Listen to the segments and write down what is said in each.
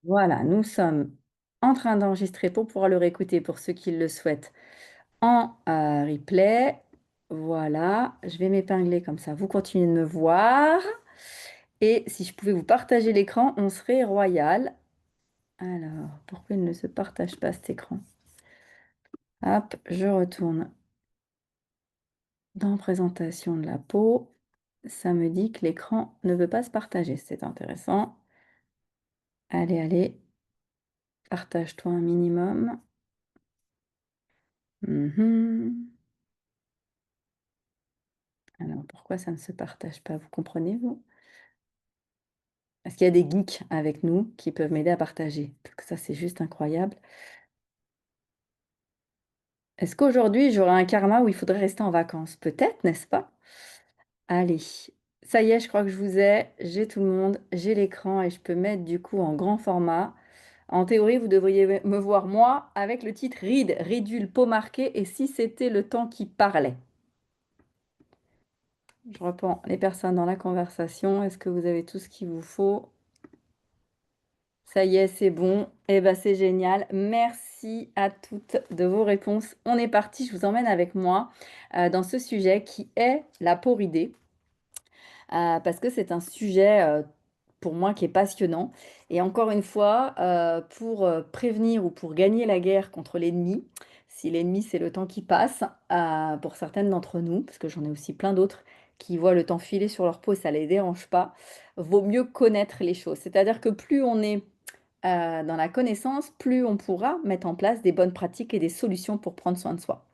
Voilà, nous sommes en train d'enregistrer pour pouvoir le réécouter pour ceux qui le souhaitent en replay. Voilà, je vais m'épingler comme ça. Vous continuez de me voir. Et si je pouvais vous partager l'écran, on serait royal. Alors, pourquoi il ne se partage pas cet écran? Hop, je retourne dans présentation de la peau. Ça me dit que l'écran ne veut pas se partager. C'est intéressant. Allez, allez, partage-toi un minimum. Mhm. Alors, pourquoi ça ne se partage pas? Vous comprenez, vous? Est-ce qu'il y a des geeks avec nous qui peuvent m'aider à partager? Parce que ça, c'est juste incroyable. Est-ce qu'aujourd'hui, j'aurai un karma où il faudrait rester en vacances? Peut-être, n'est-ce pas? Allez, ça y est, je crois que je vous ai. J'ai tout le monde, j'ai l'écran et je peux mettre du coup en grand format. En théorie, vous devriez me voir moi avec le titre Ride, ridule, peau marquée et si c'était le temps qui parlait. Je reprends les personnes dans la conversation. Est-ce que vous avez tout ce qu'il vous faut? Ça y est, c'est bon. Eh ben, c'est génial. Merci à toutes de vos réponses. On est parti. Je vous emmène avec moi dans ce sujet qui est la porridée. Parce que c'est un sujet pour moi qui est passionnant. Et encore une fois, pour prévenir ou pour gagner la guerre contre l'ennemi, si l'ennemi c'est le temps qui passe, pour certaines d'entre nous, parce que j'en ai aussi plein d'autres qui voient le temps filer sur leur peau, ça les dérange pas, vaut mieux connaître les choses. C'est-à-dire que plus on est dans la connaissance, plus on pourra mettre en place des bonnes pratiques et des solutions pour prendre soin de soi.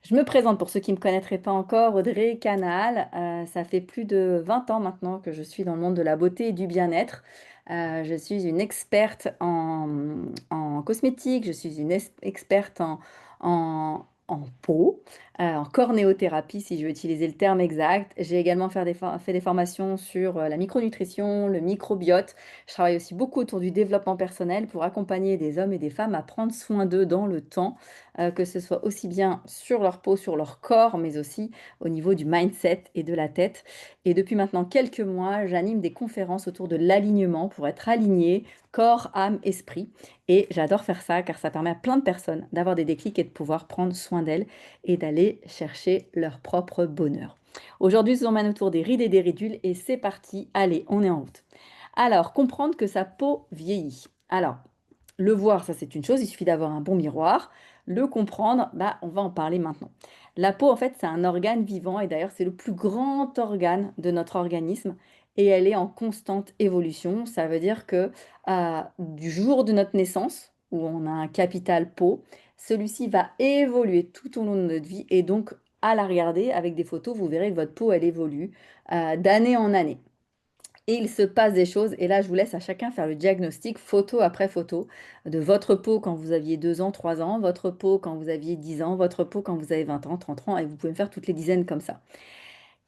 Je me présente pour ceux qui ne me connaîtraient pas encore, Audrey Canal. Ça fait plus de 20 ans maintenant que je suis dans le monde de la beauté et du bien-être. Je suis une experte en cosmétique, je suis une experte en peau, en cornéothérapie si je veux utiliser le terme exact. J'ai également fait des formations sur la micronutrition, le microbiote. Je travaille aussi beaucoup autour du développement personnel pour accompagner des hommes et des femmes à prendre soin d'eux dans le temps, que ce soit aussi bien sur leur peau, sur leur corps, mais aussi au niveau du mindset et de la tête. Et depuis maintenant quelques mois, j'anime des conférences autour de l'alignement pour être aligné, corps, âme, esprit. Et j'adore faire ça car ça permet à plein de personnes d'avoir des déclics et de pouvoir prendre soin d'elles et d'aller chercher leur propre bonheur. Aujourd'hui, je vous emmène autour des rides et des ridules et c'est parti. Allez, on est en route. Alors, comprendre que sa peau vieillit. Alors, le voir, ça c'est une chose, il suffit d'avoir un bon miroir. Le comprendre, bah, on va en parler maintenant. La peau, en fait, c'est un organe vivant et d'ailleurs, c'est le plus grand organe de notre organisme et elle est en constante évolution. Ça veut dire que du jour de notre naissance, où on a un capital peau, celui-ci va évoluer tout au long de notre vie et donc à la regarder avec des photos, vous verrez que votre peau, elle évolue d'année en année. Et il se passe des choses, et là je vous laisse à chacun faire le diagnostic photo après photo de votre peau quand vous aviez 2 ans, 3 ans, votre peau quand vous aviez 10 ans, votre peau quand vous avez 20 ans, 30 ans, et vous pouvez me faire toutes les dizaines comme ça.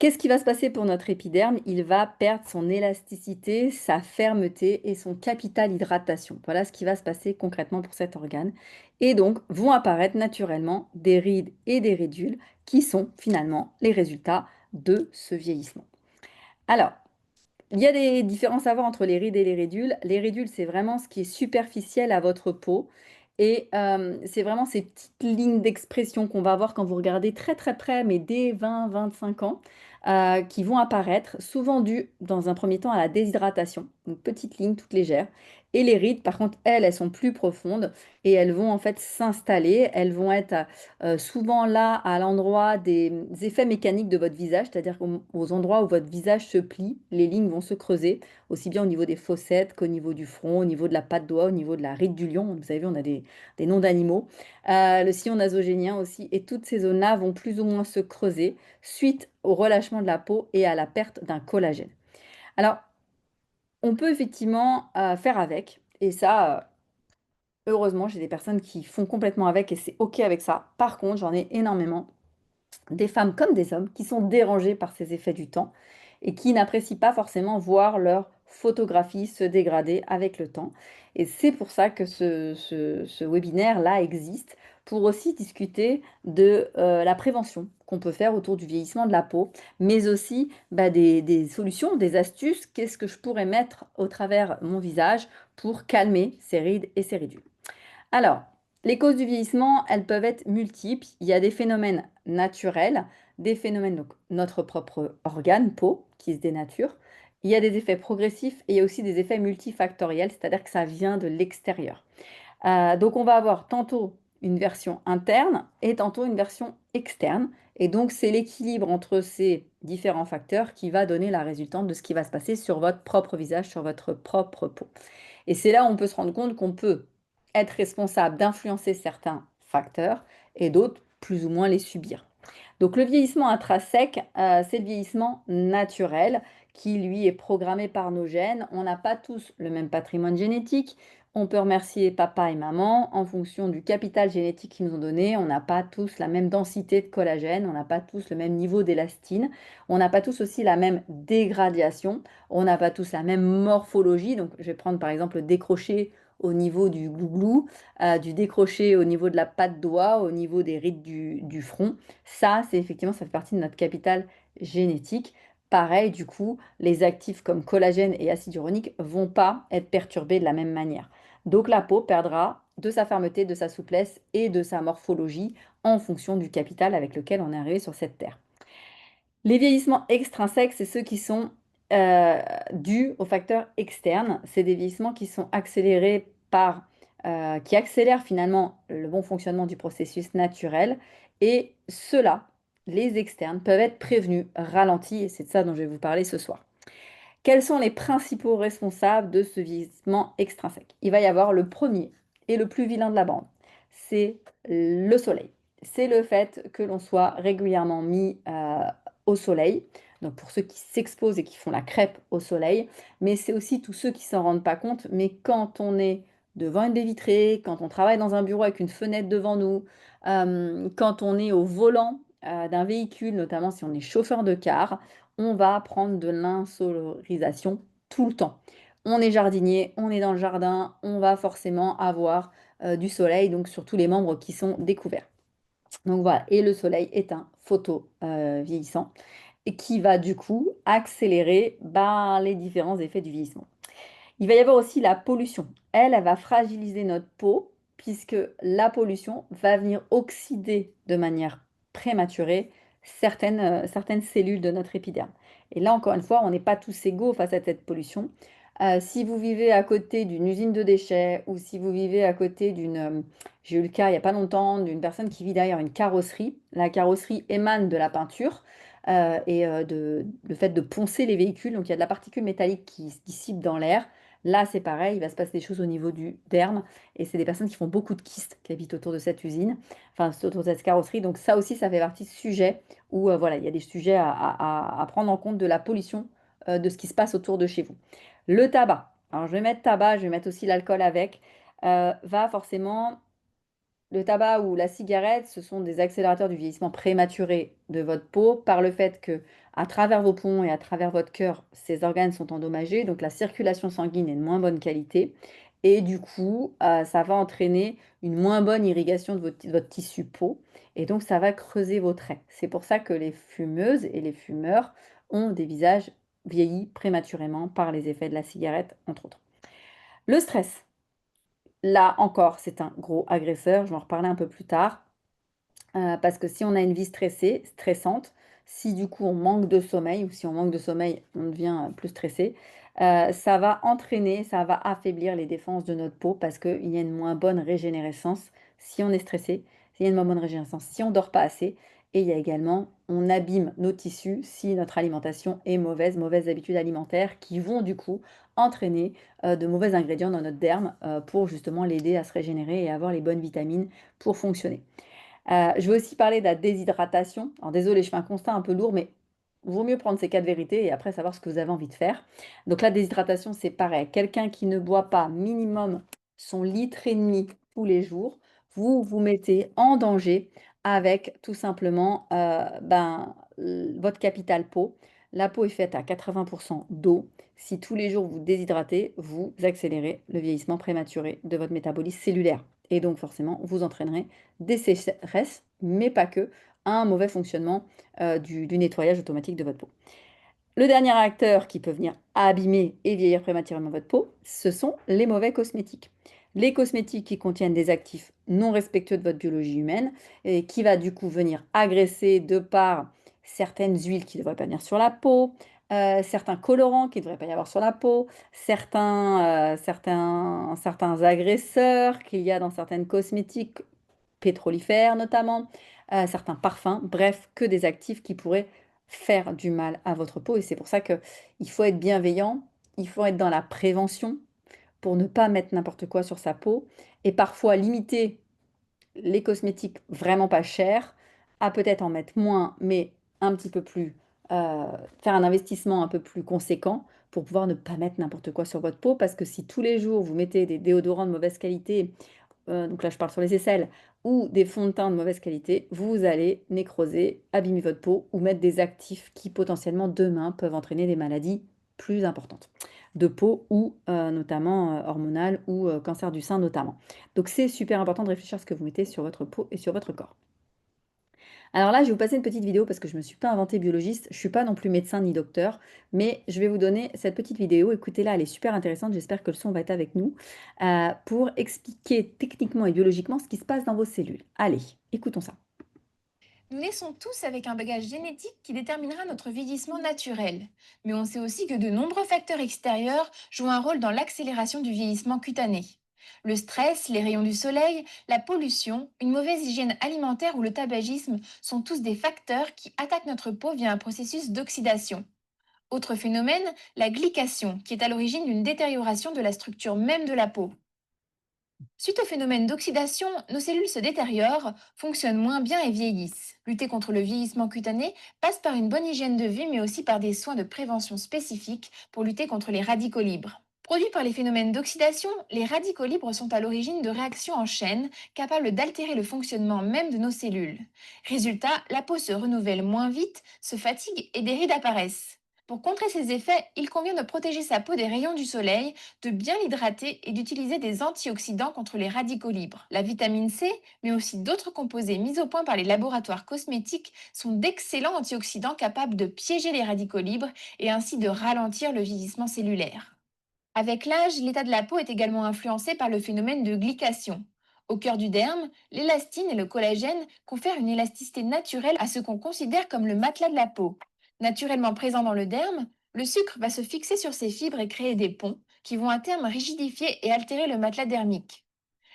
Qu'est-ce qui va se passer pour notre épiderme? Il va perdre son élasticité, sa fermeté et son capital hydratation. Voilà ce qui va se passer concrètement pour cet organe. Et donc vont apparaître naturellement des rides et des ridules qui sont finalement les résultats de ce vieillissement. Alors, il y a des différences à voir entre les rides et les ridules. Les ridules, c'est vraiment ce qui est superficiel à votre peau. Et c'est vraiment ces petites lignes d'expression qu'on va avoir quand vous regardez très très près, mais dès 20-25 ans, qui vont apparaître, souvent dues dans un premier temps à la déshydratation. Une petite ligne toute légère. Et les rides, par contre, elles sont plus profondes et elles vont en fait s'installer. Elles vont être souvent là à l'endroit des effets mécaniques de votre visage, c'est-à-dire aux endroits où votre visage se plie, les lignes vont se creuser, aussi bien au niveau des fossettes qu'au niveau du front, au niveau de la patte d'oie, au niveau de la ride du lion. Vous avez vu, on a des noms d'animaux. Le sillon nasogénien aussi, et toutes ces zones-là vont plus ou moins se creuser suite au relâchement de la peau et à la perte d'un collagène. Alors, on peut effectivement faire avec, et ça, heureusement, j'ai des personnes qui font complètement avec et c'est OK avec ça. Par contre, j'en ai énormément des femmes comme des hommes qui sont dérangés par ces effets du temps et qui n'apprécient pas forcément voir leur photographie se dégrader avec le temps. Et c'est pour ça que ce webinaire-là existe, pour aussi discuter de la prévention qu'on peut faire autour du vieillissement de la peau, mais aussi bah, des solutions, des astuces. Qu'est-ce que je pourrais mettre au travers mon visage pour calmer ces rides et ces ridules? Alors, les causes du vieillissement, elles peuvent être multiples. Il y a des phénomènes naturels, des phénomènes, donc notre propre organe, peau, qui se dénature. Il y a des effets progressifs et il y a aussi des effets multifactoriels, c'est-à-dire que ça vient de l'extérieur. Donc on va avoir tantôt une version interne et tantôt une version externe. Et donc c'est l'équilibre entre ces différents facteurs qui va donner la résultante de ce qui va se passer sur votre propre visage, sur votre propre peau. Et c'est là où on peut se rendre compte qu'on peut être responsable d'influencer certains facteurs et d'autres plus ou moins les subir. Donc le vieillissement intrinsèque, c'est le vieillissement naturel qui, lui, est programmé par nos gènes. On n'a pas tous le même patrimoine génétique. On peut remercier papa et maman en fonction du capital génétique qu'ils nous ont donné. On n'a pas tous la même densité de collagène, on n'a pas tous le même niveau d'élastine, on n'a pas tous aussi la même dégradation, on n'a pas tous la même morphologie. Donc je vais prendre par exemple le décroché au niveau du glouglou, du décroché au niveau de la patte doigt, au niveau des rides du front. Ça, c'est effectivement, ça fait partie de notre capital génétique. Pareil, du coup, les actifs comme collagène et acide uronique vont pas être perturbés de la même manière. Donc la peau perdra de sa fermeté, de sa souplesse et de sa morphologie en fonction du capital avec lequel on est arrivé sur cette terre. Les vieillissements extrinsèques, c'est ceux qui sont euh, dus aux facteurs externes. C'est des vieillissements qui sont accélérés qui accélèrent finalement le bon fonctionnement du processus naturel. Et ceux-là, les externes, peuvent être prévenus, ralentis, et c'est de ça dont je vais vous parler ce soir. Quels sont les principaux responsables de ce vieillissement extrinsèque? Il va y avoir le premier et le plus vilain de la bande, c'est le soleil. C'est le fait que l'on soit régulièrement mis au soleil, donc pour ceux qui s'exposent et qui font la crêpe au soleil, mais c'est aussi tous ceux qui s'en rendent pas compte, mais quand on est devant une baie vitrée, quand on travaille dans un bureau avec une fenêtre devant nous, quand on est au volant d'un véhicule, notamment si on est chauffeur de car, on va prendre de l'insolarisation tout le temps. On est jardinier, on est dans le jardin, on va forcément avoir du soleil, donc sur tous les membres qui sont découverts. Donc voilà, et le soleil est un photo vieillissant et qui va du coup accélérer les différents effets du vieillissement. Il va y avoir aussi la pollution. Elle va fragiliser notre peau puisque la pollution va venir oxyder de manière prématurée certaines cellules de notre épiderme. Et là, encore une fois, on n'est pas tous égaux face à cette pollution. Si vous vivez à côté d'une usine de déchets ou si vous vivez à côté j'ai eu le cas il n'y a pas longtemps d'une personne qui vit derrière une carrosserie. La carrosserie émane de la peinture le fait de poncer les véhicules. Donc il y a de la particule métallique qui se dissipe dans l'air. Là, c'est pareil, il va se passer des choses au niveau du derme. Et c'est des personnes qui font beaucoup de kystes qui habitent autour de cette usine, enfin autour de cette carrosserie. Donc ça aussi, ça fait partie de sujets où voilà, il y a des sujets à prendre en compte de la pollution de ce qui se passe autour de chez vous. Le tabac. Alors je vais mettre tabac, je vais mettre aussi l'alcool avec. Va forcément le tabac ou la cigarette, ce sont des accélérateurs du vieillissement prématuré de votre peau par le fait que, à travers vos poumons et à travers votre cœur, ces organes sont endommagés, donc la circulation sanguine est de moins bonne qualité. Et du coup, ça va entraîner une moins bonne irrigation de votre tissu peau. Et donc, ça va creuser vos traits. C'est pour ça que les fumeuses et les fumeurs ont des visages vieillis prématurément par les effets de la cigarette, entre autres. Le stress. Là encore, c'est un gros agresseur, je vais en reparler un peu plus tard. Parce que si on a une vie stressante, si du coup on manque de sommeil, ou si on manque de sommeil, on devient plus stressé, ça va entraîner, ça va affaiblir les défenses de notre peau parce qu'il y a une moins bonne régénérescence si on est stressé, s'il y a une moins bonne régénérescence si on dort pas assez, et il y a également, on abîme nos tissus si notre alimentation est mauvaise, mauvaises habitudes alimentaires qui vont du coup entraîner de mauvais ingrédients dans notre derme pour justement l'aider à se régénérer et avoir les bonnes vitamines pour fonctionner. Je vais aussi parler de la déshydratation. Alors désolé, je fais un constat un peu lourd, mais vaut mieux prendre ces quatre vérités et après savoir ce que vous avez envie de faire. Donc la déshydratation, c'est pareil. Quelqu'un qui ne boit pas minimum son litre et demi tous les jours, vous vous mettez en danger avec tout simplement votre capital peau. La peau est faite à 80% d'eau. Si tous les jours vous déshydratez, vous accélérez le vieillissement prématuré de votre métabolisme cellulaire. et donc forcément, vous entraînerez des sécheresses, mais pas que, à un mauvais fonctionnement du nettoyage automatique de votre peau. Le dernier acteur qui peut venir abîmer et vieillir prématurément votre peau, ce sont les mauvais cosmétiques. Les cosmétiques qui contiennent des actifs non respectueux de votre biologie humaine et qui va du coup venir agresser de par certaines huiles qui ne devraient pas venir sur la peau, certains colorants qui ne devraient pas y avoir sur la peau, certains agresseurs qu'il y a dans certaines cosmétiques pétrolifères notamment, certains parfums, bref, que des actifs qui pourraient faire du mal à votre peau. Et c'est pour ça qu'il faut être bienveillant, il faut être dans la prévention pour ne pas mettre n'importe quoi sur sa peau et parfois limiter les cosmétiques vraiment pas chers à peut-être en mettre moins, mais un petit peu plus, faire un investissement un peu plus conséquent pour pouvoir ne pas mettre n'importe quoi sur votre peau. Parce que si tous les jours vous mettez des déodorants de mauvaise qualité, donc là je parle sur les aisselles, ou des fonds de teint de mauvaise qualité, vous allez nécroser, abîmer votre peau ou mettre des actifs qui potentiellement demain peuvent entraîner des maladies plus importantes de peau ou notamment hormonales ou cancer du sein notamment. Donc c'est super important de réfléchir à ce que vous mettez sur votre peau et sur votre corps. Alors là, je vais vous passer une petite vidéo parce que je ne me suis pas inventée biologiste, je ne suis pas non plus médecin ni docteur, mais je vais vous donner cette petite vidéo. Écoutez-la, elle est super intéressante, j'espère que le son va être avec nous, pour expliquer techniquement et biologiquement ce qui se passe dans vos cellules. Allez, écoutons ça. Nous naissons tous avec un bagage génétique qui déterminera notre vieillissement naturel. Mais on sait aussi que de nombreux facteurs extérieurs jouent un rôle dans l'accélération du vieillissement cutané. Le stress, les rayons du soleil, la pollution, une mauvaise hygiène alimentaire ou le tabagisme sont tous des facteurs qui attaquent notre peau via un processus d'oxydation. Autre phénomène, la glycation, qui est à l'origine d'une détérioration de la structure même de la peau. Suite au phénomène d'oxydation, nos cellules se détériorent, fonctionnent moins bien et vieillissent. Lutter contre le vieillissement cutané passe par une bonne hygiène de vie, mais aussi par des soins de prévention spécifiques pour lutter contre les radicaux libres. Produits par les phénomènes d'oxydation, les radicaux libres sont à l'origine de réactions en chaîne capables d'altérer le fonctionnement même de nos cellules. Résultat, la peau se renouvelle moins vite, se fatigue et des rides apparaissent. Pour contrer ces effets, il convient de protéger sa peau des rayons du soleil, de bien l'hydrater et d'utiliser des antioxydants contre les radicaux libres. La vitamine C, mais aussi d'autres composés mis au point par les laboratoires cosmétiques, sont d'excellents antioxydants capables de piéger les radicaux libres et ainsi de ralentir le vieillissement cellulaire. Avec l'âge, l'état de la peau est également influencé par le phénomène de glycation. Au cœur du derme, l'élastine et le collagène confèrent une élasticité naturelle à ce qu'on considère comme le matelas de la peau. Naturellement présent dans le derme, le sucre va se fixer sur ces fibres et créer des ponts qui vont à terme rigidifier et altérer le matelas dermique.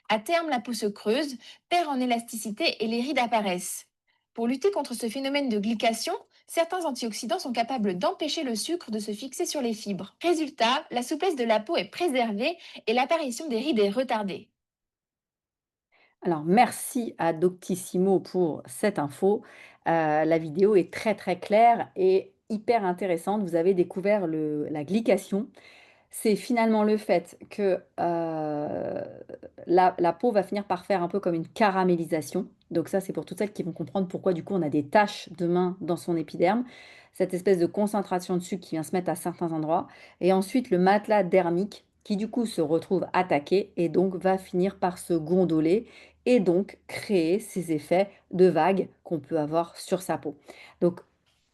À terme, la peau se creuse, perd en élasticité et les rides apparaissent. Pour lutter contre ce phénomène de glycation, certains antioxydants sont capables d'empêcher le sucre de se fixer sur les fibres. Résultat, la souplesse de la peau est préservée et l'apparition des rides est retardée. Alors merci à Doctissimo pour cette info. La vidéo est très très claire et hyper intéressante. Vous avez découvert la glycation. C'est finalement le fait que, la peau va finir par faire un peu comme une caramélisation. Donc ça, c'est pour toutes celles qui vont comprendre pourquoi du coup on a des taches de main dans son épiderme. Cette espèce de concentration de sucre qui vient se mettre à certains endroits. Et ensuite le matelas dermique qui du coup se retrouve attaqué et donc va finir par se gondoler et donc créer ces effets de vagues qu'on peut avoir sur sa peau. Donc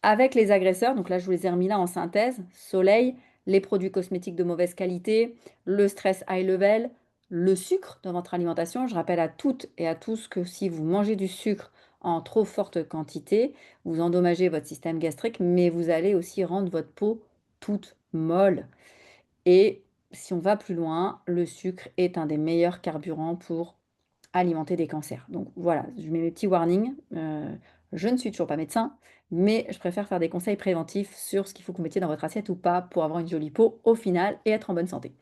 avec les agresseurs, donc là je vous les ai remis là en synthèse, soleil, les produits cosmétiques de mauvaise qualité, le stress high level, le sucre dans votre alimentation. Je rappelle à toutes et à tous que si vous mangez du sucre en trop forte quantité, vous endommagez votre système gastrique, mais vous allez aussi rendre votre peau toute molle. Et si on va plus loin, le sucre est un des meilleurs carburants pour alimenter des cancers. Donc voilà, je mets mes petits warnings. Je ne suis toujours pas médecin, mais je préfère faire des conseils préventifs sur ce qu'il faut que vous mettiez dans votre assiette ou pas pour avoir une jolie peau au final et être en bonne santé.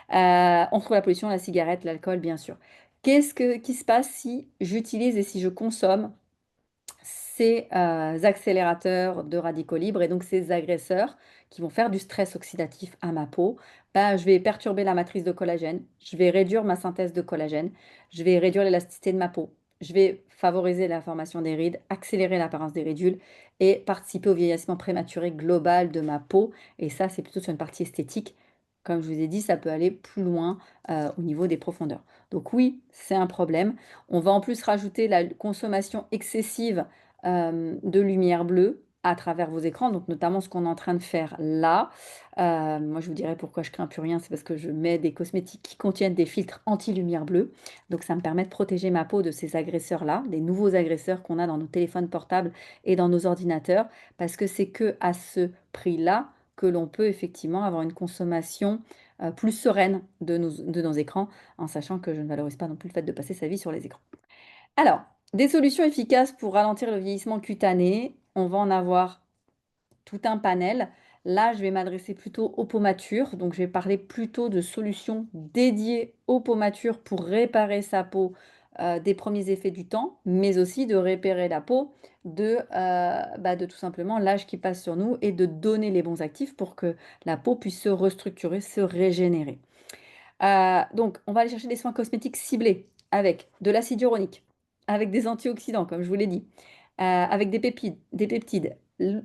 On retrouve la pollution, la cigarette, l'alcool, bien sûr. Qui se passe si j'utilise et si je consomme ces accélérateurs de radicaux libres et donc ces agresseurs qui vont faire du stress oxydatif à ma peau? Bah, je vais perturber la matrice de collagène, je vais réduire ma synthèse de collagène, je vais réduire l'élasticité de ma peau, je vais favoriser la formation des rides, accélérer l'apparence des ridules et participer au vieillissement prématuré global de ma peau. Et ça, c'est plutôt sur une partie esthétique. comme je vous ai dit, ça peut aller plus loin au niveau des profondeurs. Donc oui, c'est un problème. On va en plus rajouter la consommation excessive de lumière bleue à travers vos écrans, donc notamment ce qu'on est en train de faire là. Moi, je vous dirais pourquoi je crains plus rien, c'est parce que je mets des cosmétiques qui contiennent des filtres anti-lumière bleue. Donc ça me permet de protéger ma peau de ces agresseurs-là, des nouveaux agresseurs qu'on a dans nos téléphones portables et dans nos ordinateurs, parce que c'est que à ce prix-là que l'on peut effectivement avoir une consommation plus sereine de nos écrans, en sachant que je ne valorise pas non plus le fait de passer sa vie sur les écrans. Alors, des solutions efficaces pour ralentir le vieillissement cutané, on va en avoir tout un panel. Là, je vais m'adresser plutôt aux peaux matures, donc je vais parler plutôt de solutions dédiées aux peaux matures pour réparer sa peau des premiers effets du temps, mais aussi de réparer la peau de tout simplement l'âge qui passe sur nous et de donner les bons actifs pour que la peau puisse se restructurer, se régénérer. Donc, on va aller chercher des soins cosmétiques ciblés avec de l'acide hyaluronique, avec des antioxydants, comme je vous l'ai dit, avec des peptides.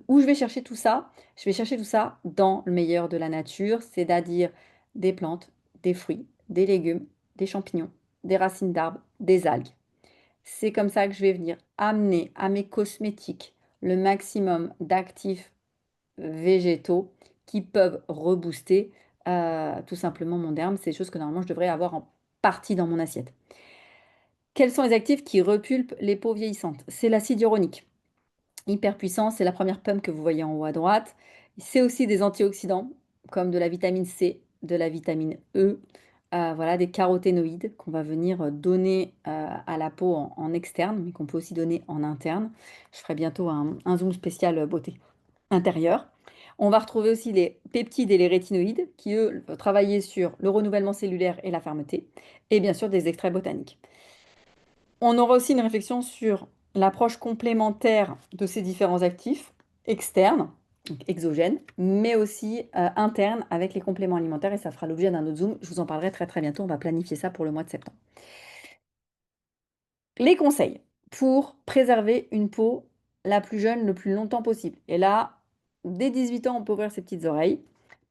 Où je vais chercher tout ça? Je vais chercher tout ça dans le meilleur de la nature, c'est-à-dire des plantes, des fruits, des légumes, des champignons, des racines d'arbres, des algues. C'est comme ça que je vais venir amener à mes cosmétiques le maximum d'actifs végétaux qui peuvent rebooster tout simplement mon derme. C'est des choses que normalement je devrais avoir en partie dans mon assiette. Quels sont les actifs qui repulpent les peaux vieillissantes? C'est l'acide hyaluronique, hyper puissant, c'est la première pomme que vous voyez en haut à droite. C'est aussi des antioxydants comme de la vitamine C, de la vitamine E, voilà, des caroténoïdes qu'on va venir donner à la peau en externe, mais qu'on peut aussi donner en interne. Je ferai bientôt un zoom spécial beauté intérieure. On va retrouver aussi les peptides et les rétinoïdes qui, eux, vont travailler sur le renouvellement cellulaire et la fermeté, et bien sûr des extraits botaniques. On aura aussi une réflexion sur l'approche complémentaire de ces différents actifs externes, donc exogènes, mais aussi internes avec les compléments alimentaires, et ça fera l'objet d'un autre Zoom. Je vous en parlerai très très bientôt, on va planifier ça pour le mois de septembre. Les conseils pour préserver une peau la plus jeune le plus longtemps possible. Et là, dès 18 ans, on peut ouvrir ses petites oreilles,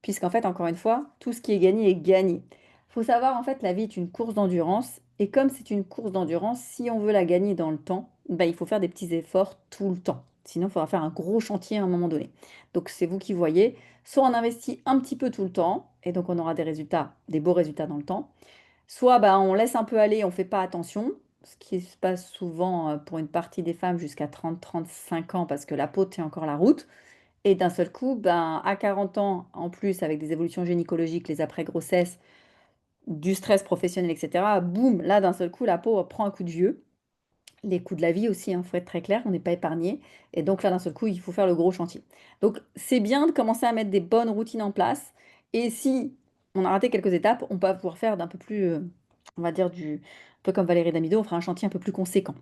puisqu'en fait, encore une fois, tout ce qui est gagné est gagné. Il faut savoir, en fait, la vie est une course d'endurance. Et comme c'est une course d'endurance, si on veut la gagner dans le temps, bah, il faut faire des petits efforts tout le temps. Sinon, il faudra faire un gros chantier à un moment donné. Donc, c'est vous qui voyez. Soit on investit un petit peu tout le temps, et donc on aura des résultats, des beaux résultats dans le temps. Soit bah, on laisse un peu aller, on ne fait pas attention, ce qui se passe souvent pour une partie des femmes jusqu'à 30-35 ans parce que la peau tient encore la route. Et d'un seul coup, ben, à 40 ans, en plus, avec des évolutions gynécologiques, les après-grossesses, du stress professionnel, etc., boum, là, d'un seul coup, la peau prend un coup de vieux. Les coûts de la vie aussi, il faut être très clair, on n'est pas épargné. Et donc là, d'un seul coup, il faut faire le gros chantier. Donc c'est bien de commencer à mettre des bonnes routines en place. Et si on a raté quelques étapes, on va pouvoir faire d'un peu plus, on va dire, un peu comme Valérie Damido, on fera un chantier un peu plus conséquent.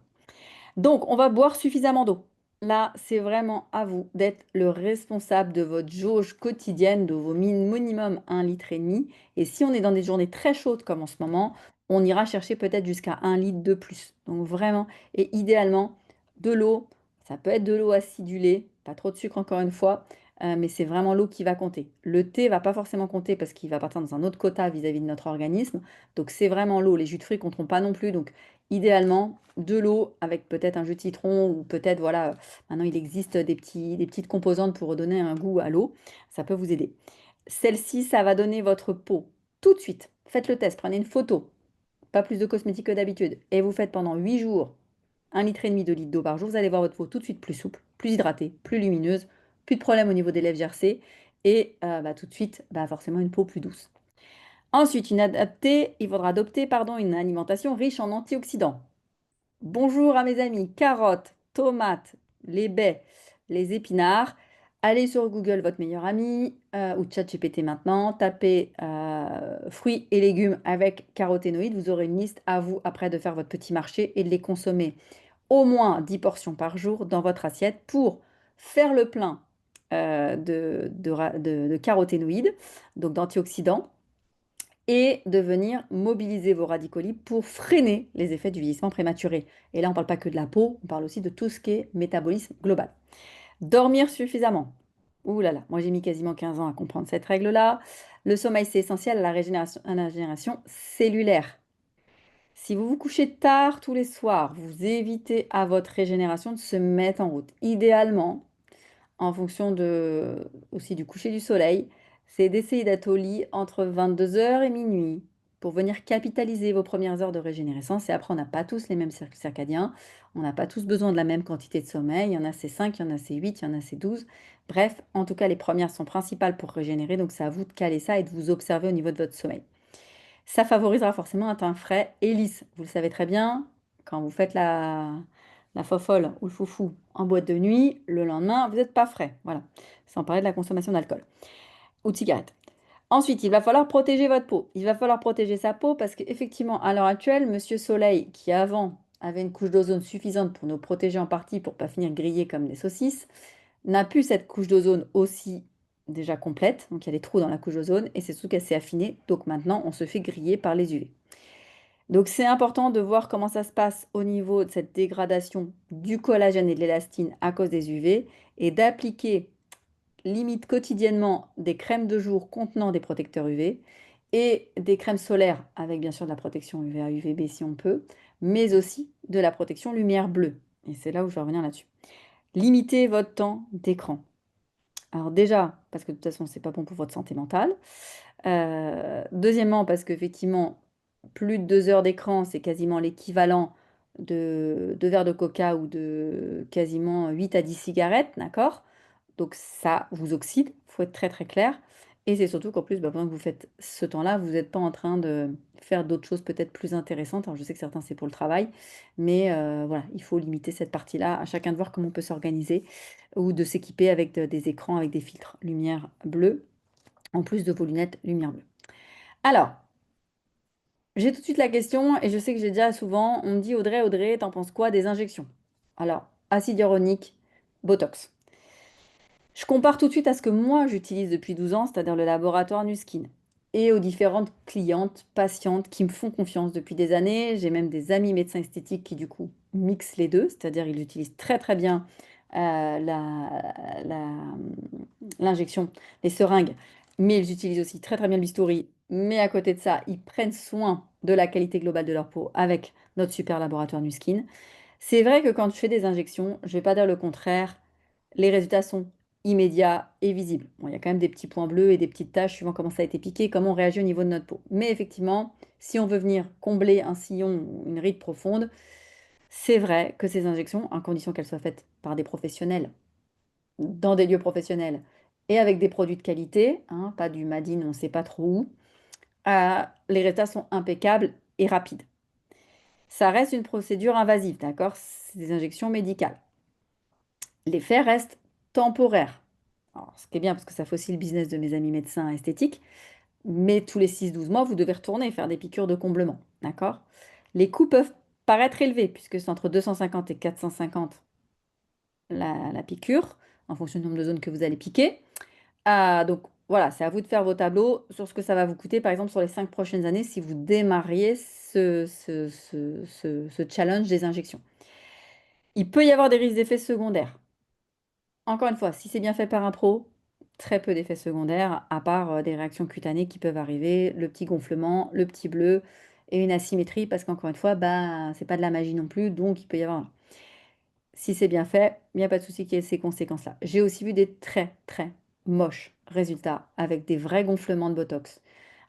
Donc, on va boire suffisamment d'eau. Là, c'est vraiment à vous d'être le responsable de votre jauge quotidienne, de vos minimum 1,5 litre. Et si on est dans des journées très chaudes comme en ce moment, on ira chercher peut-être jusqu'à 1 litre de plus. Donc vraiment, et idéalement, de l'eau. Ça peut être de l'eau acidulée, pas trop de sucre encore une fois, mais c'est vraiment l'eau qui va compter. Le thé va pas forcément compter parce qu'il va partir dans un autre quota vis-à-vis de notre organisme. Donc c'est vraiment l'eau. Les jus de fruits compteront pas non plus. Donc idéalement, de l'eau avec peut-être un jus de citron ou peut-être, voilà, maintenant il existe des petites composantes pour redonner un goût à l'eau. Ça peut vous aider. Celle-ci, ça va donner votre peau tout de suite. Faites le test, prenez une photo, pas plus de cosmétiques que d'habitude, et vous faites pendant 8 jours 1,5 litre, 2 litres d'eau par jour. Vous allez voir votre peau tout de suite plus souple, plus hydratée, plus lumineuse, plus de problèmes au niveau des lèvres gercées et tout de suite, forcément, une peau plus douce. Ensuite, il faudra adopter pardon, une alimentation riche en antioxydants. Bonjour à mes amis, carottes, tomates, les baies, les épinards. Allez sur Google, votre meilleur ami, ou ChatGPT maintenant, tapez fruits et légumes avec caroténoïdes. Vous aurez une liste à vous après de faire votre petit marché et de les consommer au moins 10 portions par jour dans votre assiette pour faire le plein de caroténoïdes, donc d'antioxydants et de venir mobiliser vos radicaux libres pour freiner les effets du vieillissement prématuré. Et là, on ne parle pas que de la peau, on parle aussi de tout ce qui est métabolisme global. Dormir suffisamment. Ouh là là, moi j'ai mis quasiment 15 ans à comprendre cette règle-là. Le sommeil, c'est essentiel à la régénération cellulaire. Si vous vous couchez tard tous les soirs, vous évitez à votre régénération de se mettre en route. Idéalement, en fonction aussi du coucher du soleil, c'est d'essayer d'être au lit entre 22 heures et minuit pour venir capitaliser vos premières heures de régénérescence. Et après, on n'a pas tous les mêmes cycles circadiens, on n'a pas tous besoin de la même quantité de sommeil. Il y en a c'est 5, il y en a c'est 8, il y en a c'est 12. Bref, en tout cas, les premières sont principales pour régénérer, donc c'est à vous de caler ça et de vous observer au niveau de votre sommeil. Ça favorisera forcément un teint frais et lisse. Vous le savez très bien, quand vous faites la fofolle ou le foufou en boîte de nuit, le lendemain, vous n'êtes pas frais. Voilà, sans parler de la consommation d'alcool ou de cigarettes. Ensuite, il va falloir protéger votre peau. Il va falloir protéger sa peau parce qu'effectivement, à l'heure actuelle, Monsieur Soleil, qui avant avait une couche d'ozone suffisante pour nous protéger en partie pour ne pas finir grillés comme des saucisses, n'a plus cette couche d'ozone aussi déjà complète. Donc il y a des trous dans la couche d'ozone et c'est surtout qu'elle s'est affinée. Donc maintenant, on se fait griller par les UV. Donc c'est important de voir comment ça se passe au niveau de cette dégradation du collagène et de l'élastine à cause des UV et d'appliquer limite quotidiennement des crèmes de jour contenant des protecteurs UV et des crèmes solaires avec bien sûr de la protection UVA, UVB si on peut, mais aussi de la protection lumière bleue. Et c'est là où je vais revenir là-dessus. Limitez votre temps d'écran. Alors déjà, parce que de toute façon, c'est pas bon pour votre santé mentale. Deuxièmement, parce qu'effectivement, plus de 2 heures d'écran, c'est quasiment l'équivalent de 2 verres de coca ou de quasiment 8 à 10 cigarettes, d'accord? Donc ça vous oxyde, il faut être très très clair. Et c'est surtout qu'en plus, bah, pendant que vous faites ce temps-là, vous n'êtes pas en train de faire d'autres choses peut-être plus intéressantes. Alors je sais que certains c'est pour le travail, mais voilà, il faut limiter cette partie-là. À chacun de voir comment on peut s'organiser ou de s'équiper avec des écrans avec des filtres lumière bleue, en plus de vos lunettes lumière bleue. Alors, j'ai tout de suite la question, et je sais que j'ai déjà souvent, on me dit Audrey, Audrey, t'en penses quoi des injections? Alors, acide hyaluronique, Botox. Je compare tout de suite à ce que moi j'utilise depuis 12 ans, c'est-à-dire le laboratoire Nuskin, et aux différentes clientes, patientes qui me font confiance depuis des années. J'ai même des amis médecins esthétiques qui du coup mixent les deux, c'est-à-dire ils utilisent très très bien la- l'injection, les seringues, mais ils utilisent aussi très très bien le bistouri. Mais à côté de ça, ils prennent soin de la qualité globale de leur peau avec notre super laboratoire Nuskin. C'est vrai que quand je fais des injections, je ne vais pas dire le contraire, les résultats sont immédiats et visibles. Bon, il y a quand même des petits points bleus et des petites taches suivant comment ça a été piqué, comment on réagit au niveau de notre peau. Mais effectivement, si on veut venir combler un sillon ou une ride profonde, c'est vrai que ces injections, en condition qu'elles soient faites par des professionnels, dans des lieux professionnels et avec des produits de qualité, hein, pas du Madine, on ne sait pas trop où, les résultats sont impeccables et rapides. Ça reste une procédure invasive, d'accord? C'est des injections médicales. L'effet reste temporaire. Alors, ce qui est bien parce que ça fait aussi le business de mes amis médecins esthétiques, mais tous les 6-12 mois, vous devez retourner faire des piqûres de comblement, d'accord? Les coûts peuvent paraître élevés puisque c'est entre 250 et 450 la piqûre, en fonction du nombre de zones que vous allez piquer. Donc voilà, c'est à vous de faire vos tableaux sur ce que ça va vous coûter, par exemple, sur les 5 prochaines années, si vous démarriez ce challenge des injections. Il peut y avoir des risques d'effets secondaires. Encore une fois, si c'est bien fait par un pro, très peu d'effets secondaires, à part des réactions cutanées qui peuvent arriver, le petit gonflement, le petit bleu et une asymétrie, parce qu'encore une fois, bah, c'est pas de la magie non plus, donc il peut y avoir. Si c'est bien fait, il n'y a pas de souci qu'il y ait ces conséquences-là. J'ai aussi vu des très très moches résultats avec des vrais gonflements de Botox,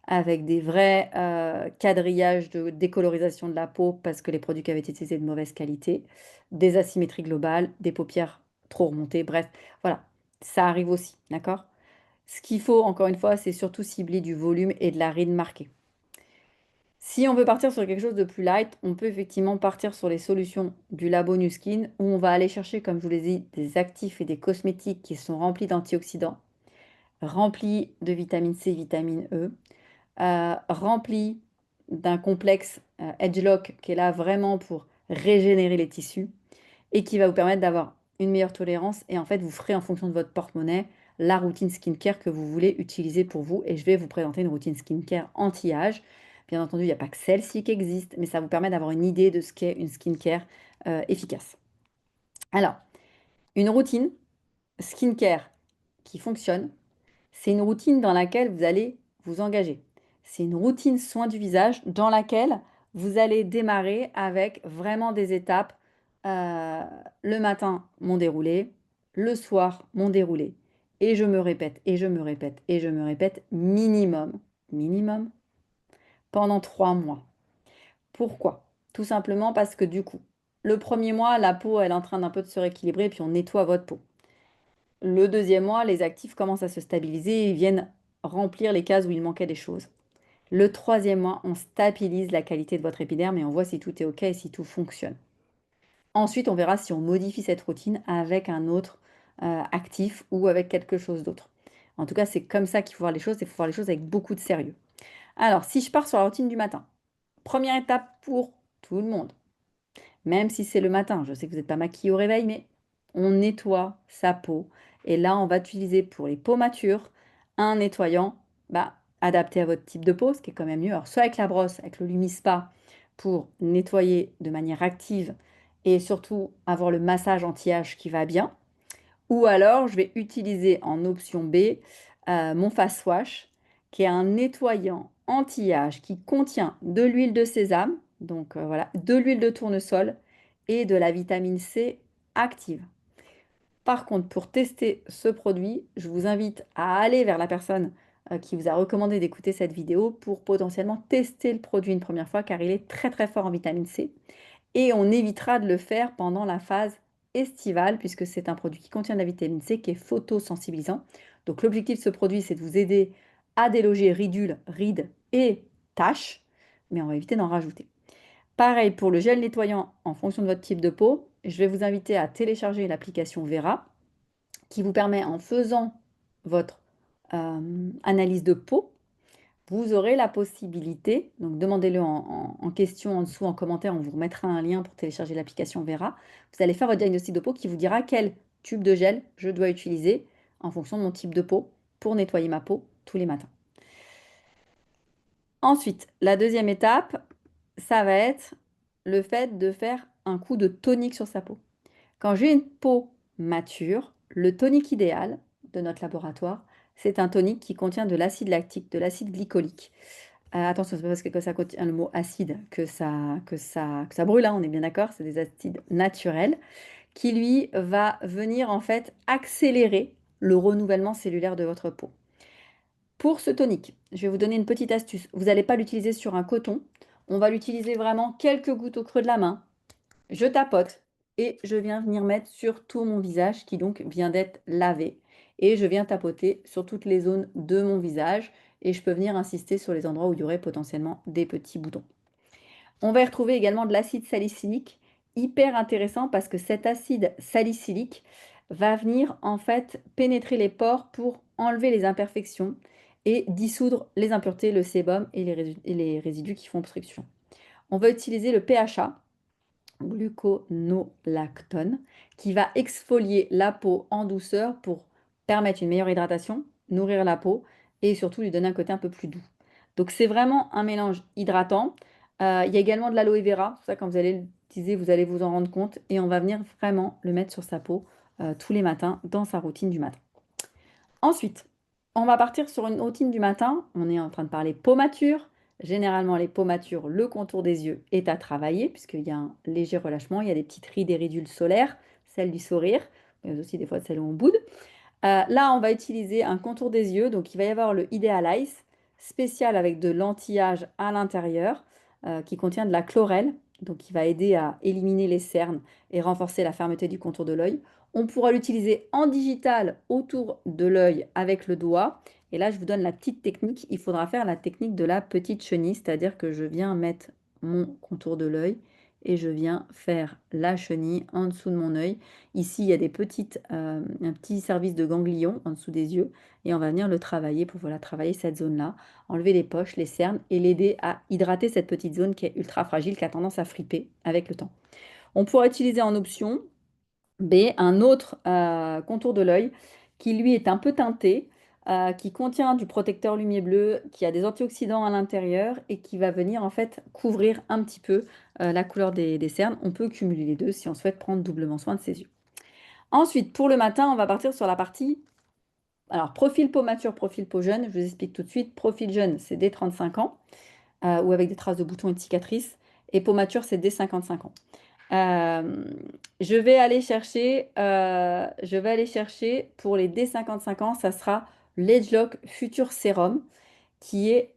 avec des vrais quadrillages de décolorisation de la peau parce que les produits qui avaient été utilisés de mauvaise qualité, des asymétries globales, des paupières trop remontées, bref, voilà, ça arrive aussi, d'accord? Ce qu'il faut, encore une fois, c'est surtout cibler du volume et de la ride marquée. Si on veut partir sur quelque chose de plus light, on peut effectivement partir sur les solutions du Labo New Skin où on va aller chercher, comme je vous l'ai dit, des actifs et des cosmétiques qui sont remplis d'antioxydants, remplis de vitamine C, vitamine E, rempli d'un complexe Edgelock qui est là vraiment pour régénérer les tissus et qui va vous permettre d'avoir une meilleure tolérance et en fait vous ferez en fonction de votre porte-monnaie la routine skincare que vous voulez utiliser pour vous et je vais vous présenter une routine skincare anti-âge. Bien entendu, il n'y a pas que celle-ci qui existe, mais ça vous permet d'avoir une idée de ce qu'est une skincare efficace. Alors, une routine skincare qui fonctionne, c'est une routine dans laquelle vous allez vous engager. C'est une routine soin du visage dans laquelle vous allez démarrer avec vraiment des étapes. Euh, le matin, mon déroulé, le soir, mon déroulé. Et je me répète, et je me répète, et je me répète minimum, pendant 3 mois. Pourquoi? Tout simplement parce que du coup, le premier mois, la peau, elle est en train d'un peu de se rééquilibrer, puis on nettoie votre peau. Le deuxième mois, les actifs commencent à se stabiliser et viennent remplir les cases où il manquait des choses. Le troisième mois, on stabilise la qualité de votre épiderme et on voit si tout est OK et si tout fonctionne. Ensuite, on verra si on modifie cette routine avec un autre actif ou avec quelque chose d'autre. En tout cas, c'est comme ça qu'il faut voir les choses. Il faut voir les choses avec beaucoup de sérieux. Alors, si je pars sur la routine du matin, première étape pour tout le monde, même si c'est le matin, je sais que vous n'êtes pas maquillé au réveil, mais on nettoie sa peau. Et là, on va utiliser pour les peaux matures un nettoyant adapté à votre type de peau, ce qui est quand même mieux. Alors, soit avec la brosse, avec le Lumispa, pour nettoyer de manière active et surtout avoir le massage anti-âge qui va bien. Ou alors, je vais utiliser en option B mon Face Wash, qui est un nettoyant anti-âge qui contient de l'huile de sésame, donc voilà, de l'huile de tournesol et de la vitamine C active. Par contre, pour tester ce produit, je vous invite à aller vers la personne qui vous a recommandé d'écouter cette vidéo pour potentiellement tester le produit une première fois car il est très très fort en vitamine C et on évitera de le faire pendant la phase estivale puisque c'est un produit qui contient de la vitamine C qui est photosensibilisant. Donc l'objectif de ce produit, c'est de vous aider à déloger ridules, rides et taches, mais on va éviter d'en rajouter. Pareil pour le gel nettoyant en fonction de votre type de peau, je vais vous inviter à télécharger l'application Vera qui vous permet en faisant votre analyse de peau vous aurez la possibilité, donc demandez-le en question en dessous en commentaire, on vous remettra un lien pour télécharger l'application Vera. Vous allez faire votre diagnostic de peau qui vous dira quel tube de gel je dois utiliser en fonction de mon type de peau pour nettoyer ma peau tous les matins. Ensuite, la deuxième étape, ça va être le fait de faire un coup de tonique sur sa peau. Quand j'ai une peau mature, le tonique idéal de notre laboratoire, c'est un tonique qui contient de l'acide lactique, de l'acide glycolique. Attention, c'est pas parce que ça contient le mot acide que ça brûle, hein, on est bien d'accord, c'est des acides naturels qui lui va venir en fait accélérer le renouvellement cellulaire de votre peau. Pour ce tonique, je vais vous donner une petite astuce. Vous n'allez pas l'utiliser sur un coton, on va l'utiliser vraiment quelques gouttes au creux de la main. Je tapote et je viens venir mettre sur tout mon visage qui donc vient d'être lavé. Et je viens tapoter sur toutes les zones de mon visage et je peux venir insister sur les endroits où il y aurait potentiellement des petits boutons. On va y retrouver également de l'acide salicylique, hyper intéressant parce que cet acide salicylique va venir en fait pénétrer les pores pour enlever les imperfections et dissoudre les impuretés, le sébum et les résidus qui font obstruction. On va utiliser le PHA, gluconolactone, qui va exfolier la peau en douceur pour permettre une meilleure hydratation, nourrir la peau et surtout lui donner un côté un peu plus doux. Donc c'est vraiment un mélange hydratant. Il y a également de l'aloe vera, ça quand vous allez l'utiliser, vous allez vous en rendre compte et on va venir vraiment le mettre sur sa peau tous les matins dans sa routine du matin. Ensuite, on va partir sur une routine du matin. On est en train de parler peau mature. Généralement, les peaux matures, le contour des yeux est à travailler puisqu'il y a un léger relâchement. Il y a des petites rides et ridules solaires, celles du sourire, mais aussi des fois celles où on boude. Là, on va utiliser un contour des yeux. Donc, il va y avoir le Ideal Ice spécial avec de l'anti-âge à l'intérieur qui contient de la chlorelle. Donc, qui va aider à éliminer les cernes et renforcer la fermeté du contour de l'œil. On pourra l'utiliser en digital autour de l'œil avec le doigt. Et là, je vous donne la petite technique. Il faudra faire la technique de la petite chenille, c'est-à-dire que je viens mettre mon contour de l'œil et je viens faire la chenille en dessous de mon œil. Ici, il y a un petit service de ganglion en dessous des yeux et on va venir le travailler pour voilà, travailler cette zone-là, enlever les poches, les cernes et l'aider à hydrater cette petite zone qui est ultra fragile, qui a tendance à friper avec le temps. On pourra utiliser en option B, un autre contour de l'œil qui lui est un peu teinté, qui contient du protecteur lumière bleue, qui a des antioxydants à l'intérieur et qui va venir en fait couvrir un petit peu la couleur des cernes. On peut cumuler les deux si on souhaite prendre doublement soin de ses yeux. Ensuite, pour le matin, on va partir sur la partie Alors, profil peau mature, profil peau jeune, je vous explique tout de suite. Profil jeune, c'est dès 35 ans, ou avec des traces de boutons et de cicatrices. Et peau mature, c'est dès 55 ans. Euh, je vais aller chercher pour les dès 55 ans, ça sera l'Agelock Future Serum, qui est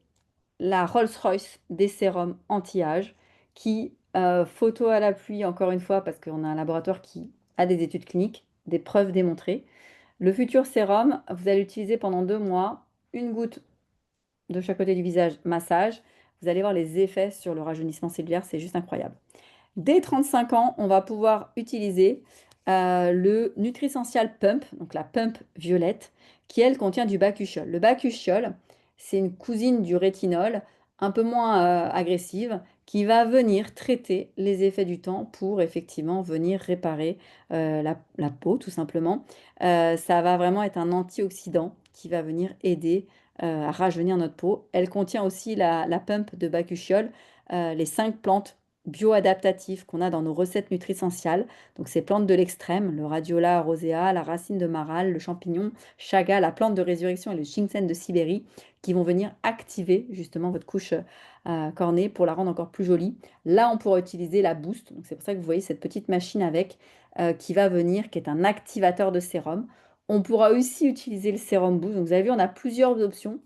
la Rolls-Royce des sérums anti-âge, qui, photo à l'appui, encore une fois, parce qu'on a un laboratoire qui a des études cliniques, des preuves démontrées. Le futur sérum, vous allez l'utiliser pendant 2 mois, une goutte de chaque côté du visage, massage. Vous allez voir les effets sur le rajeunissement cellulaire, c'est juste incroyable. Dès 35 ans, on va pouvoir utiliser le Nutrisential Pump, donc la pump violette, qui elle contient du bakuchiol. Le bakuchiol, c'est une cousine du rétinol, un peu moins agressive, qui va venir traiter les effets du temps pour effectivement venir réparer la peau, tout simplement. Ça va vraiment être un antioxydant qui va venir aider à rajeunir notre peau. Elle contient aussi la pump de bakuchiol, les 5 plantes bioadaptatifs qu'on a dans nos recettes nutrisentiales. Donc ces plantes de l'extrême, le Radiola rosea, la racine de marral, le champignon chaga, la plante de résurrection et le ginseng de Sibérie, qui vont venir activer justement votre couche cornée pour la rendre encore plus jolie. Là, on pourra utiliser la Boost. Donc c'est pour ça que vous voyez cette petite machine avec qui va venir, qui est un activateur de sérum. On pourra aussi utiliser le sérum Boost. Donc vous avez vu, on a plusieurs options.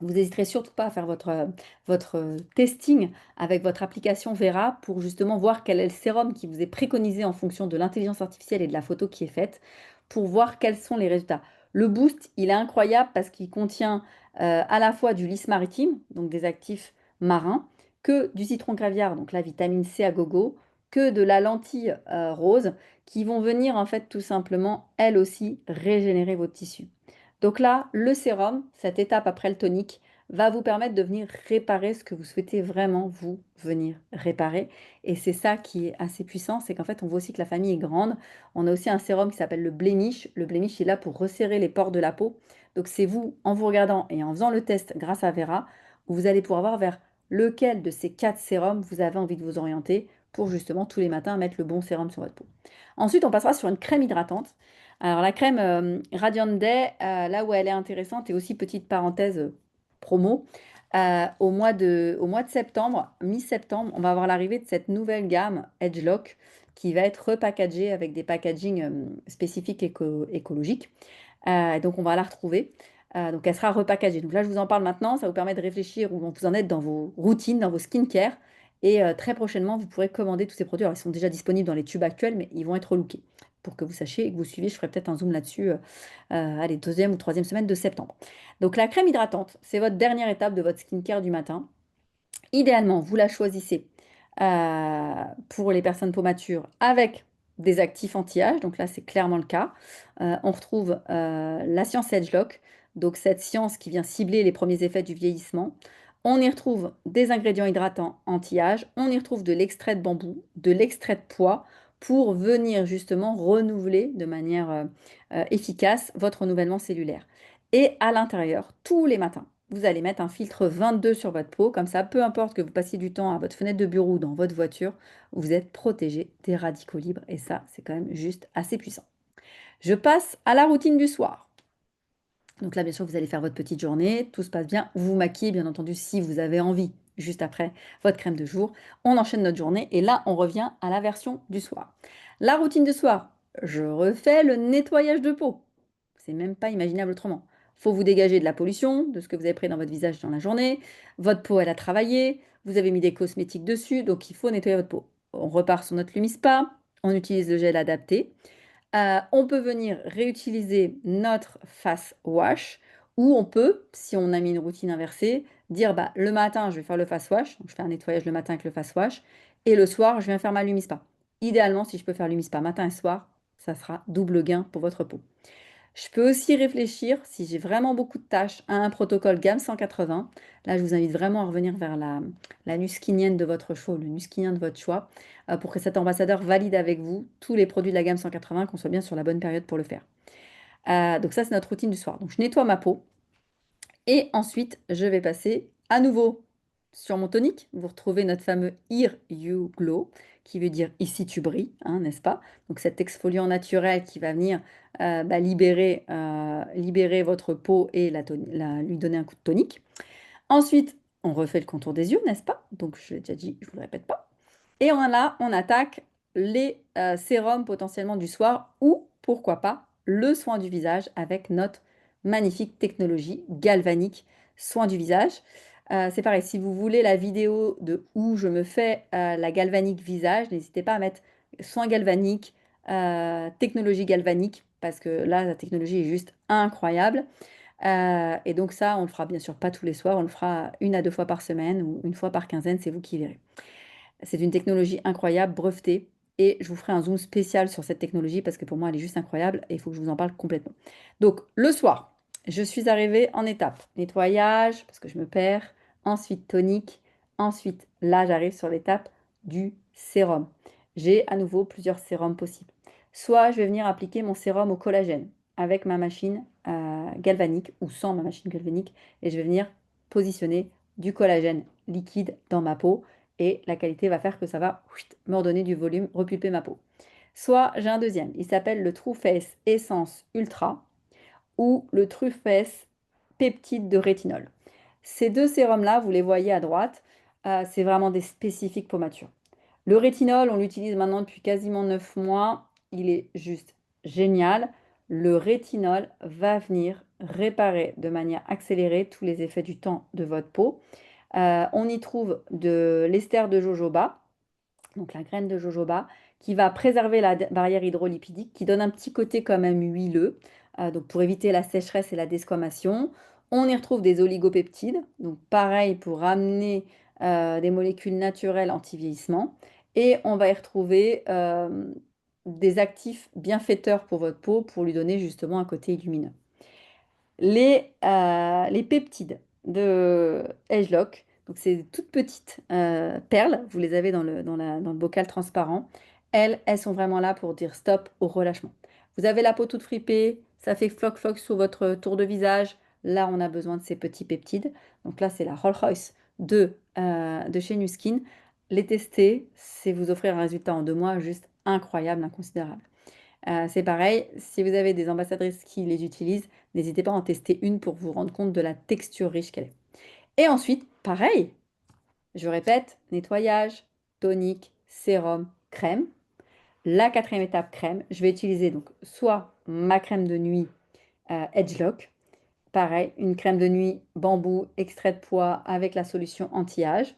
Vous n'hésiterez surtout pas à faire votre testing avec votre application Vera pour justement voir quel est le sérum qui vous est préconisé en fonction de l'intelligence artificielle et de la photo qui est faite pour voir quels sont les résultats. Le boost, il est incroyable parce qu'il contient à la fois du lys maritime, donc des actifs marins, que du citron caviar, donc la vitamine C à gogo, que de la lentille rose, qui vont venir en fait tout simplement, elles aussi, régénérer votre tissu. Donc là, le sérum, cette étape après le tonique, va vous permettre de venir réparer ce que vous souhaitez vraiment vous venir réparer. Et c'est ça qui est assez puissant, c'est qu'en fait, on voit aussi que la famille est grande. On a aussi un sérum qui s'appelle le Blemish. Le Blemish est là pour resserrer les pores de la peau. Donc c'est vous, en vous regardant et en faisant le test grâce à Vera, où vous allez pouvoir voir vers lequel de ces 4 sérums vous avez envie de vous orienter pour justement tous les matins mettre le bon sérum sur votre peau. Ensuite, on passera sur une crème hydratante. Alors la crème Radiant Day, là où elle est intéressante, et aussi petite parenthèse promo, au mois de septembre, mi-septembre, on va avoir l'arrivée de cette nouvelle gamme Edgelock qui va être repackagée avec des packaging spécifiques écologiques. Donc on va la retrouver. Donc elle sera repackagée. Donc là je vous en parle maintenant, ça vous permet de réfléchir où vous en êtes dans vos routines, dans vos skincare. Et très prochainement, vous pourrez commander tous ces produits. Alors ils sont déjà disponibles dans les tubes actuels, mais ils vont être relookés pour que vous sachiez et que vous suiviez. Je ferai peut-être un zoom là-dessus, allez, deuxième ou troisième semaine de septembre. Donc la crème hydratante, c'est votre dernière étape de votre skincare du matin. Idéalement, vous la choisissez pour les personnes peau mature avec des actifs anti-âge. Donc là, c'est clairement le cas. On retrouve la science Edgelock, donc cette science qui vient cibler les premiers effets du vieillissement. On y retrouve des ingrédients hydratants anti-âge. On y retrouve de l'extrait de bambou, de l'extrait de pois pour venir justement renouveler de manière efficace votre renouvellement cellulaire. Et à l'intérieur, tous les matins, vous allez mettre un filtre 22 sur votre peau, comme ça, peu importe que vous passiez du temps à votre fenêtre de bureau ou dans votre voiture, vous êtes protégé des radicaux libres et ça, c'est quand même juste assez puissant. Je passe à la routine du soir. Donc là, bien sûr, vous allez faire votre petite journée, tout se passe bien. Vous vous maquillez, bien entendu, si vous avez envie, juste après votre crème de jour. On enchaîne notre journée et là, on revient à la version du soir. La routine du soir, je refais le nettoyage de peau. C'est même pas imaginable autrement. Faut vous dégager de la pollution, de ce que vous avez pris dans votre visage dans la journée. Votre peau, elle a travaillé. Vous avez mis des cosmétiques dessus, donc il faut nettoyer votre peau. On repart sur notre Lumispa. On utilise le gel adapté. On peut venir réutiliser notre face wash ou on peut, si on a mis une routine inversée, dire bah, le matin, je vais faire le face wash. Donc, je fais un nettoyage le matin avec le face wash. Et le soir, je viens faire ma Lumispa. Idéalement, si je peux faire Lumispa matin et soir, ça sera double gain pour votre peau. Je peux aussi réfléchir, si j'ai vraiment beaucoup de tâches, à un protocole gamme 180. Là, je vous invite vraiment à revenir vers la nuskinienne de votre choix, ou le nuskinien de votre choix, pour que cet ambassadeur valide avec vous tous les produits de la gamme 180, qu'on soit bien sur la bonne période pour le faire. Donc ça, c'est notre routine du soir. Donc je nettoie ma peau et ensuite, je vais passer à nouveau. sur mon tonique, vous retrouvez notre fameux Here You Glow, qui veut dire ici tu brilles, hein, n'est-ce pas? Donc cet exfoliant naturel qui va venir libérer votre peau et lui donner un coup de tonique. Ensuite, on refait le contour des yeux, n'est-ce pas? Donc je l'ai déjà dit, je ne vous le répète pas. Et on attaque les sérums potentiellement du soir ou pourquoi pas le soin du visage avec notre magnifique technologie galvanique soin du visage. C'est pareil, si vous voulez la vidéo de où je me fais la galvanique visage, n'hésitez pas à mettre soin galvanique, technologie galvanique, parce que là, la technologie est juste incroyable. Et donc ça, on le fera bien sûr pas tous les soirs, on le fera 1 à 2 fois par semaine ou 1 fois par quinzaine, c'est vous qui verrez. C'est une technologie incroyable, brevetée, et je vous ferai un zoom spécial sur cette technologie parce que pour moi, elle est juste incroyable et il faut que je vous en parle complètement. Donc, le soir, je suis arrivée en étape. Nettoyage, parce que je me perds, ensuite tonique, ensuite, là, j'arrive sur l'étape du sérum. J'ai à nouveau plusieurs sérums possibles. Soit je vais venir appliquer mon sérum au collagène avec ma machine galvanique ou sans ma machine galvanique et je vais venir positionner du collagène liquide dans ma peau et la qualité va faire que ça va me redonner du volume, repulper ma peau. Soit j'ai un deuxième, il s'appelle le True Face Essence Ultra ou le True Face Peptide de rétinol. Ces deux sérums-là, vous les voyez à droite, c'est vraiment des spécifiques peau mature. Le rétinol, on l'utilise maintenant depuis quasiment 9 mois, il est juste génial. Le rétinol va venir réparer de manière accélérée tous les effets du temps de votre peau. On y trouve de l'ester de jojoba, donc la graine de jojoba, qui va préserver la barrière hydrolipidique, qui donne un petit côté quand même huileux, donc pour éviter la sécheresse et la desquamation. On y retrouve des oligopeptides, donc pareil pour ramener des molécules naturelles anti-vieillissement. Et on va y retrouver des actifs bienfaiteurs pour votre peau pour lui donner justement un côté lumineux. Les peptides de Agelock, donc c'est des toutes petites perles, vous les avez dans le bocal transparent. Elles sont vraiment là pour dire stop au relâchement. Vous avez la peau toute fripée, ça fait floc-floc sur votre tour de visage. Là, on a besoin de ces petits peptides. Donc là, c'est la Rolls-Royce de chez Nu Skin. Les tester, c'est vous offrir un résultat en 2 mois juste incroyable, inconsidérable. C'est pareil, si vous avez des ambassadrices qui les utilisent, n'hésitez pas à en tester une pour vous rendre compte de la texture riche qu'elle est. Et ensuite, pareil, je répète, nettoyage, tonique, sérum, crème. La quatrième étape, crème. Je vais utiliser donc soit ma crème de nuit Edgelock, pareil, une crème de nuit bambou, extrait de pois avec la solution anti-âge.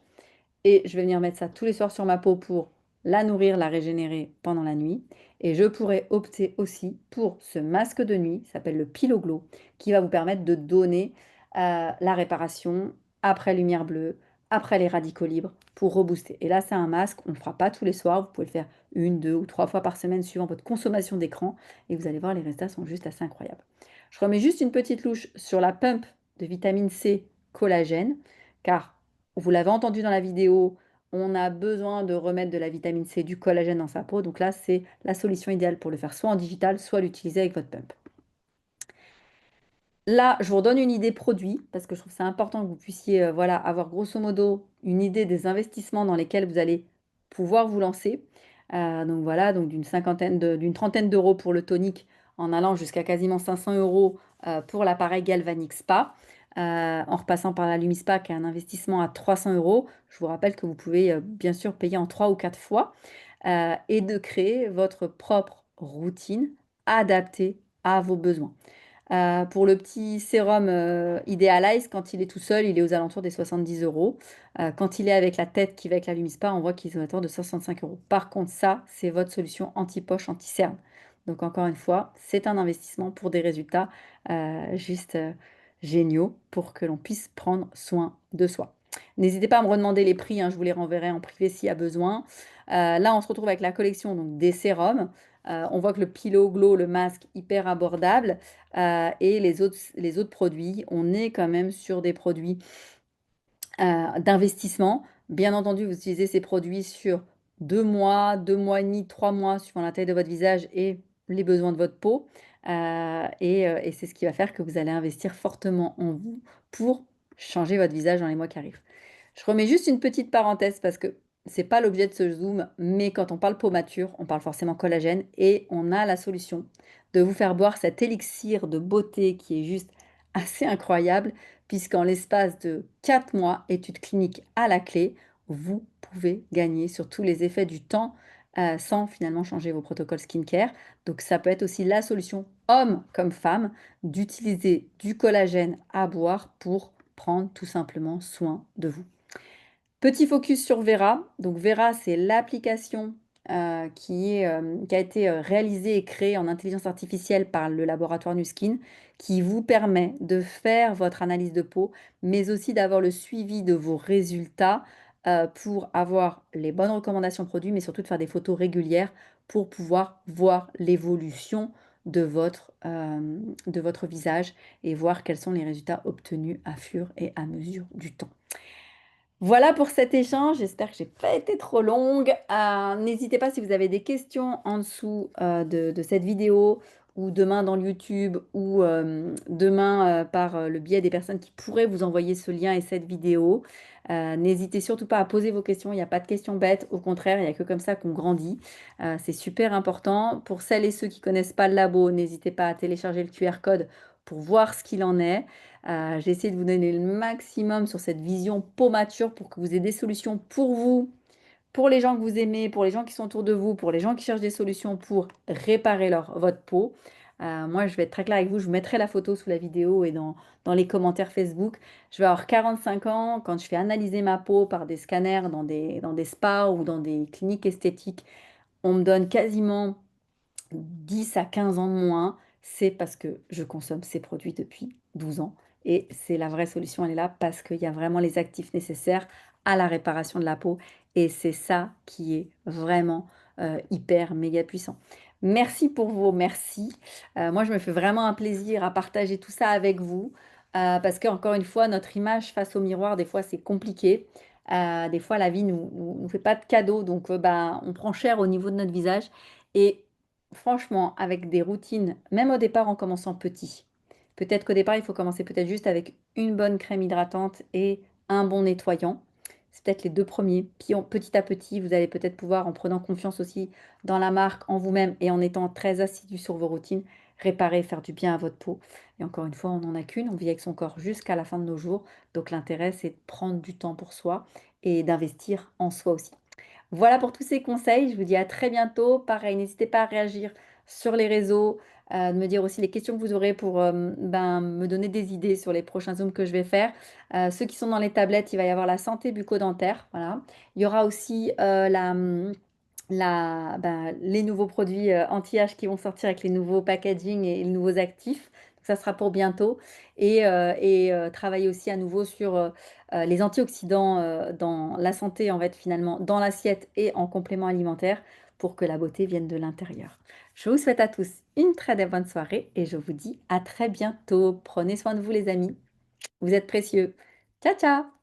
Et je vais venir mettre ça tous les soirs sur ma peau pour la nourrir, la régénérer pendant la nuit. Et je pourrais opter aussi pour ce masque de nuit, qui s'appelle le Pillow Glow, qui va vous permettre de donner la réparation après lumière bleue, après les radicaux libres, pour rebooster. Et là, c'est un masque, on ne le fera pas tous les soirs, vous pouvez le faire 1, 2 ou 3 fois par semaine suivant votre consommation d'écran, et vous allez voir, les résultats sont juste assez incroyables. Je remets juste une petite louche sur la pump de vitamine C collagène, car vous l'avez entendu dans la vidéo, on a besoin de remettre de la vitamine C, du collagène dans sa peau. Donc là, c'est la solution idéale pour le faire soit en digital, soit l'utiliser avec votre pump. Là, je vous redonne une idée produit, parce que je trouve c'est important que vous puissiez voilà, avoir grosso modo une idée des investissements dans lesquels vous allez pouvoir vous lancer. Donc voilà, donc d'une trentaine d'euros pour le tonique, en allant jusqu'à quasiment 500 euros pour l'appareil Galvanic Spa, en repassant par la Lumispa qui est un investissement à 300 euros. Je vous rappelle que vous pouvez bien sûr payer en 3 ou 4 fois et de créer votre propre routine adaptée à vos besoins. Pour le petit sérum Idealize, quand il est tout seul, il est aux alentours des 70 euros. Quand il est avec la tête qui va avec la Lumispa, on voit qu'il est aux alentours de 65 euros. Par contre, ça, c'est votre solution anti-poche, anti-cerne. Donc, encore une fois, c'est un investissement pour des résultats juste géniaux pour que l'on puisse prendre soin de soi. N'hésitez pas à me redemander les prix, hein, je vous les renverrai en privé s'il y a besoin. Là, on se retrouve avec la collection donc, des sérums. On voit que le Pillow Glow, le masque, hyper abordable. Et les autres produits, on est quand même sur des produits d'investissement. Bien entendu, vous utilisez ces produits sur 2 mois, 2 mois et demi, 3 mois, suivant la taille de votre visage et les besoins de votre peau. Et c'est ce qui va faire que vous allez investir fortement en vous pour changer votre visage dans les mois qui arrivent. Je remets juste une petite parenthèse parce que c'est pas l'objet de ce Zoom, mais quand on parle peau mature, on parle forcément collagène et on a la solution de vous faire boire cet élixir de beauté qui est juste assez incroyable, puisqu'en l'espace de 4 mois, étude clinique à la clé, vous pouvez gagner sur tous les effets du temps sans finalement changer vos protocoles skincare. Donc ça peut être aussi la solution, homme comme femme, d'utiliser du collagène à boire pour prendre tout simplement soin de vous. Petit focus sur Vera. Donc Vera, c'est l'application qui a été réalisée et créée en intelligence artificielle par le laboratoire Nuskin, qui vous permet de faire votre analyse de peau, mais aussi d'avoir le suivi de vos résultats pour avoir les bonnes recommandations produits, mais surtout de faire des photos régulières pour pouvoir voir l'évolution de votre visage et voir quels sont les résultats obtenus à fur et à mesure du temps. Voilà pour cet échange, j'espère que j'ai pas été trop longue. N'hésitez pas si vous avez des questions en dessous de cette vidéo ou demain dans le YouTube ou demain par le biais des personnes qui pourraient vous envoyer ce lien et cette vidéo. N'hésitez surtout pas à poser vos questions, il n'y a pas de questions bêtes, au contraire, il n'y a que comme ça qu'on grandit. C'est super important. Pour celles et ceux qui connaissent pas le labo, n'hésitez pas à télécharger le QR code pour voir ce qu'il en est. J'ai essayé de vous donner le maximum sur cette vision peau mature pour que vous ayez des solutions pour vous, pour les gens que vous aimez, pour les gens qui sont autour de vous, pour les gens qui cherchent des solutions pour réparer votre peau. Moi, je vais être très claire avec vous, je vous mettrai la photo sous la vidéo et dans les commentaires Facebook. Je vais avoir 45 ans, quand je fais analyser ma peau par des scanners dans des spas ou dans des cliniques esthétiques, on me donne quasiment 10 à 15 ans de moins, c'est parce que je consomme ces produits depuis 12 ans. Et c'est la vraie solution, elle est là parce qu'il y a vraiment les actifs nécessaires à la réparation de la peau. Et c'est ça qui est vraiment hyper méga puissant. Merci pour vos merci. Moi, je me fais vraiment un plaisir à partager tout ça avec vous parce qu'encore une fois, notre image face au miroir, des fois, c'est compliqué. Des fois, la vie nous fait pas de cadeaux, donc bah, on prend cher au niveau de notre visage. Et franchement, avec des routines, même au départ en commençant petit. Peut-être qu'au départ, il faut commencer peut-être juste avec une bonne crème hydratante et un bon nettoyant. C'est peut-être les deux premiers. Puis petit à petit, vous allez peut-être pouvoir, en prenant confiance aussi dans la marque, en vous-même et en étant très assidu sur vos routines, réparer, faire du bien à votre peau. Et encore une fois, on n'en a qu'une, on vit avec son corps jusqu'à la fin de nos jours. Donc l'intérêt, c'est de prendre du temps pour soi et d'investir en soi aussi. Voilà pour tous ces conseils. Je vous dis à très bientôt. Pareil, n'hésitez pas à réagir sur les réseaux, de me dire aussi les questions que vous aurez pour me donner des idées sur les prochains Zooms que je vais faire. Ceux qui sont dans les tablettes, il va y avoir la santé bucco-dentaire. Voilà. Il y aura aussi les nouveaux produits anti-âge qui vont sortir avec les nouveaux packaging et les nouveaux actifs. Donc, ça sera pour bientôt. Et travailler aussi à nouveau sur les antioxydants dans la santé, en fait, finalement, dans l'assiette et en complément alimentaire pour que la beauté vienne de l'intérieur. Je vous souhaite à tous une très bonne soirée et je vous dis à très bientôt. Prenez soin de vous, les amis. Vous êtes précieux. Ciao, ciao!